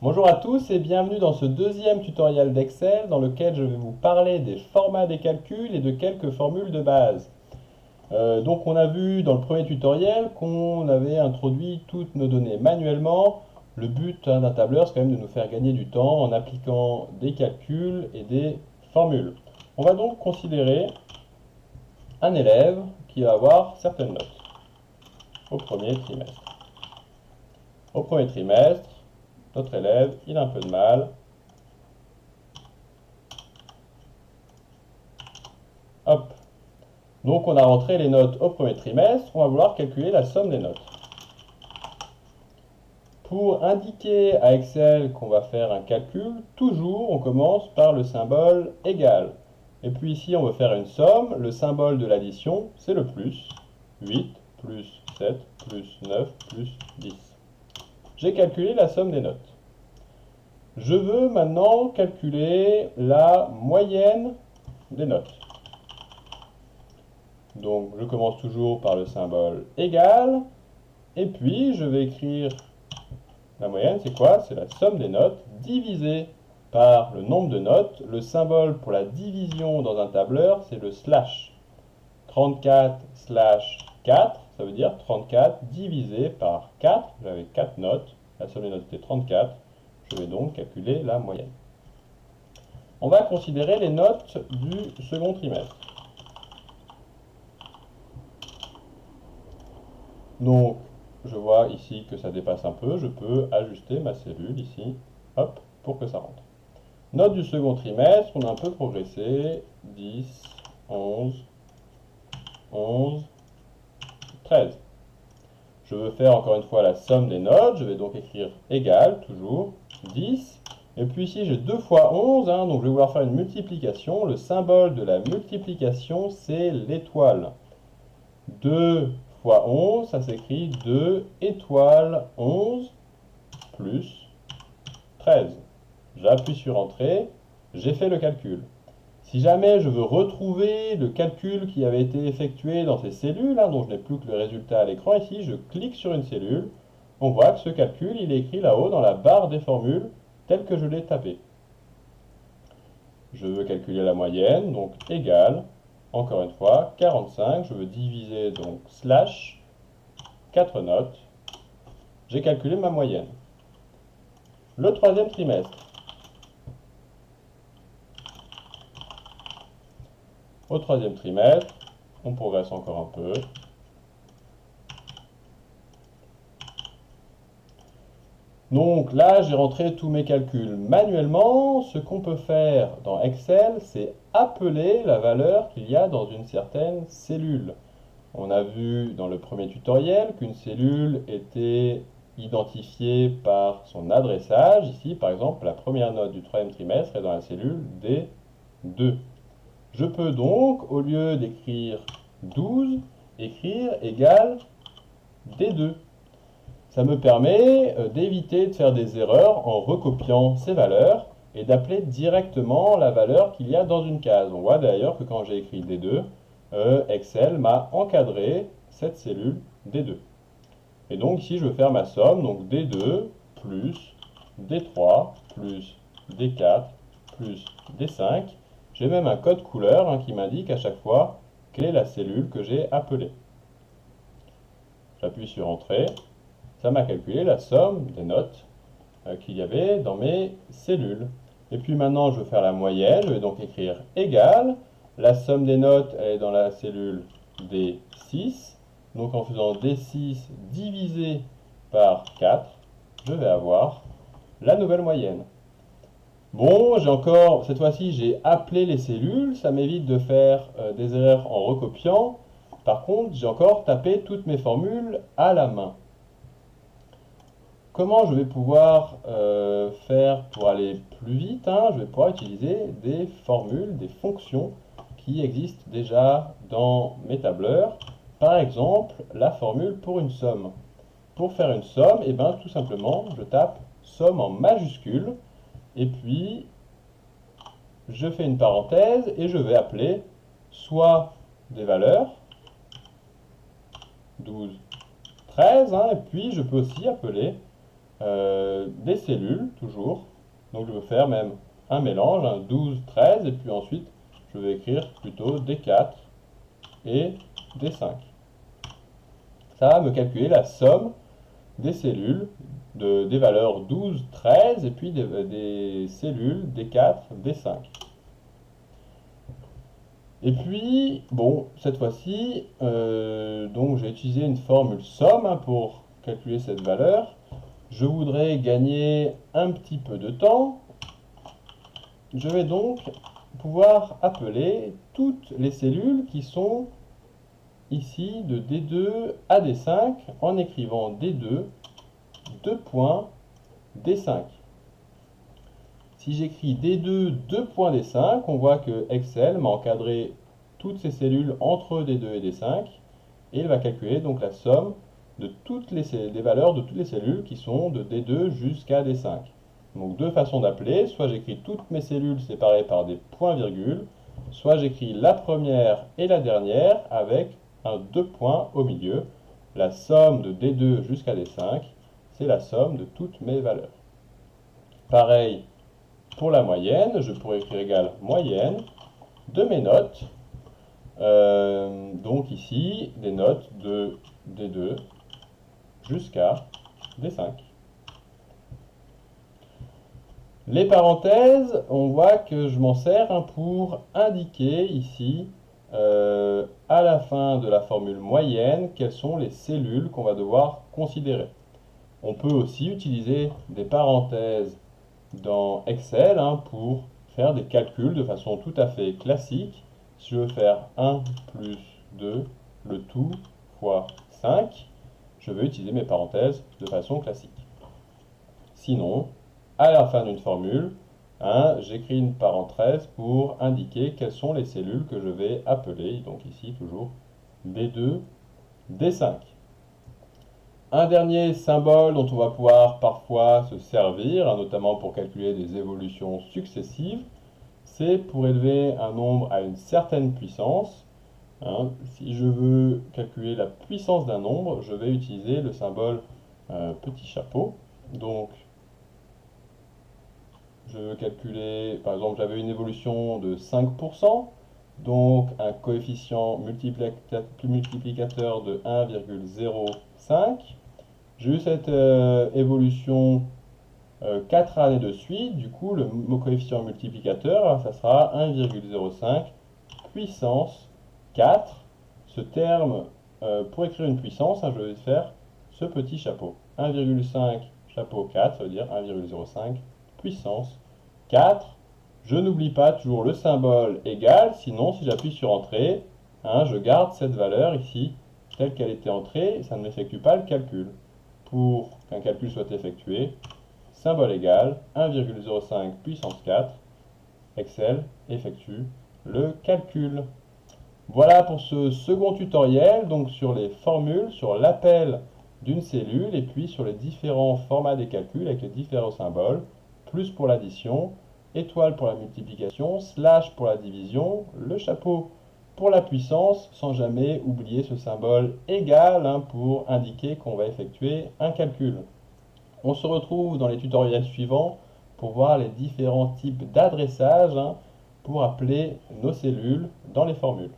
Bonjour à tous et bienvenue dans ce deuxième tutoriel d'Excel dans lequel je vais vous parler des formats des calculs et de quelques formules de base. Donc on a vu dans le premier tutoriel qu'on avait introduit toutes nos données manuellement. Le but d'un tableur, c'est quand même de nous faire gagner du temps en appliquant des calculs et des formules. On va donc considérer un élève qui va avoir certaines notes au premier trimestre. Au premier trimestre, notre élève, il a un peu de mal. Hop. Donc on a rentré les notes au premier trimestre, on va vouloir calculer la somme des notes. Pour indiquer à Excel qu'on va faire un calcul, toujours on commence par le symbole égal. Et puis ici on veut faire une somme, le symbole de l'addition c'est le plus. 8 plus 7 plus 9 plus 10. J'ai calculé la somme des notes. Je veux maintenant calculer la moyenne des notes. Donc je commence toujours par le symbole égal, et puis je vais écrire la moyenne, c'est quoi? C'est la somme des notes divisée par le nombre de notes. Le symbole pour la division dans un tableur, c'est le slash. 34 slash 4, ça veut dire 34 divisé par 4. J'avais 4 notes, la somme des notes était 34. Je vais donc calculer la moyenne. On va considérer les notes du second trimestre. Donc, je vois ici que ça dépasse un peu, je peux ajuster ma cellule ici, hop, pour que ça rentre. Note du second trimestre, on a un peu progressé, 10, 11, 11, 13. Je veux faire encore une fois la somme des notes, je vais donc écrire égal, toujours, 10. Et puis ici j'ai 2 fois 11, donc je vais vouloir faire une multiplication. Le symbole de la multiplication, c'est l'étoile. 2 fois 11, ça s'écrit 2 étoile 11 plus 13. J'appuie sur Entrée, j'ai fait le calcul. Si jamais je veux retrouver le calcul qui avait été effectué dans ces cellules, dont je n'ai plus que le résultat à l'écran, ici je clique sur une cellule, on voit que ce calcul il est écrit là-haut dans la barre des formules telle que je l'ai tapé. Je veux calculer la moyenne, donc égale, encore une fois, 45, je veux diviser donc slash 4 notes, j'ai calculé ma moyenne. Le troisième trimestre. Au troisième trimestre, on progresse encore un peu. Donc là, j'ai rentré tous mes calculs manuellement. Ce qu'on peut faire dans Excel, c'est appeler la valeur qu'il y a dans une certaine cellule. On a vu dans le premier tutoriel qu'une cellule était identifiée par son adressage. Ici, par exemple, la première note du troisième trimestre est dans la cellule D2. Je peux donc, au lieu d'écrire 12, écrire égal D2. Ça me permet d'éviter de faire des erreurs en recopiant ces valeurs et d'appeler directement la valeur qu'il y a dans une case. On voit d'ailleurs que quand j'ai écrit D2, Excel m'a encadré cette cellule D2. Et donc ici, je veux faire ma somme, donc D2 plus D3 plus D4 plus D5. J'ai même un code couleur qui m'indique à chaque fois quelle est la cellule que j'ai appelée. J'appuie sur Entrée. Ça m'a calculé la somme des notes qu'il y avait dans mes cellules. Et puis maintenant, je vais faire la moyenne. Je vais donc écrire égal. La somme des notes est dans la cellule D6. Donc en faisant D6 divisé par 4, je vais avoir la nouvelle moyenne. Bon, cette fois-ci, j'ai appelé les cellules. Ça m'évite de faire des erreurs en recopiant. Par contre, j'ai encore tapé toutes mes formules à la main. Comment je vais pouvoir faire pour aller plus vite? Je vais pouvoir utiliser des formules, des fonctions qui existent déjà dans mes tableurs. Par exemple, la formule pour une somme. Pour faire une somme, tout simplement, je tape somme en majuscule et puis je fais une parenthèse et je vais appeler soit des valeurs, 12, 13, et puis je peux aussi appeler des cellules, toujours. Donc je veux faire même un mélange, un 12, 13, et puis ensuite je vais écrire plutôt D4 et D5. Ça va me calculer la somme des cellules, des valeurs 12, 13, et puis des cellules D4, D5. Et puis, bon, cette fois-ci, donc j'ai utilisé une formule somme pour calculer cette valeur. Je voudrais gagner un petit peu de temps. Je vais donc pouvoir appeler toutes les cellules qui sont ici de D2 à D5 en écrivant D2, 2 points, D5. Si j'écris D2, 2 points D5, on voit que Excel m'a encadré toutes ces cellules entre D2 et D5 et il va calculer donc la somme de des valeurs de toutes les cellules qui sont de D2 jusqu'à D5. Donc deux façons d'appeler, soit j'écris toutes mes cellules séparées par des points-virgules, soit j'écris la première et la dernière avec un 2 points au milieu. La somme de D2 jusqu'à D5, c'est la somme de toutes mes valeurs. Pareil pour la moyenne, je pourrais écrire égal moyenne de mes notes. Donc ici, des notes de D2 jusqu'à D5. Les parenthèses, on voit que je m'en sers pour indiquer ici, à la fin de la formule moyenne, quelles sont les cellules qu'on va devoir considérer. On peut aussi utiliser des parenthèses dans Excel pour faire des calculs de façon tout à fait classique. Si je veux faire 1 plus 2, le tout, fois 5, je vais utiliser mes parenthèses de façon classique. Sinon, à la fin d'une formule, j'écris une parenthèse pour indiquer quelles sont les cellules que je vais appeler, donc ici toujours D2, D5. Un dernier symbole dont on va pouvoir parfois se servir, notamment pour calculer des évolutions successives, c'est pour élever un nombre à une certaine puissance. Si je veux calculer la puissance d'un nombre, je vais utiliser le symbole petit chapeau. Donc, je veux calculer, par exemple, j'avais une évolution de 5%, donc un coefficient multiplicateur de 1,05. J'ai eu cette évolution 4 années de suite, du coup le coefficient multiplicateur, ça sera 1,05 puissance 4. Ce terme, pour écrire une puissance, je vais faire ce petit chapeau. 1,5 chapeau 4, ça veut dire 1,05 puissance 4. Je n'oublie pas toujours le symbole égal, sinon si j'appuie sur Entrée, je garde cette valeur ici telle qu'elle était entrée, et ça ne m'effectue pas le calcul. Pour qu'un calcul soit effectué, symbole égal, 1,05 puissance 4, Excel effectue le calcul. Voilà pour ce second tutoriel, donc sur les formules, sur l'appel d'une cellule, et puis sur les différents formats des calculs avec les différents symboles, plus pour l'addition, étoile pour la multiplication, slash pour la division, le chapeau pour la puissance, sans jamais oublier ce symbole égal pour indiquer qu'on va effectuer un calcul. On se retrouve dans les tutoriels suivants pour voir les différents types d'adressage pour appeler nos cellules dans les formules.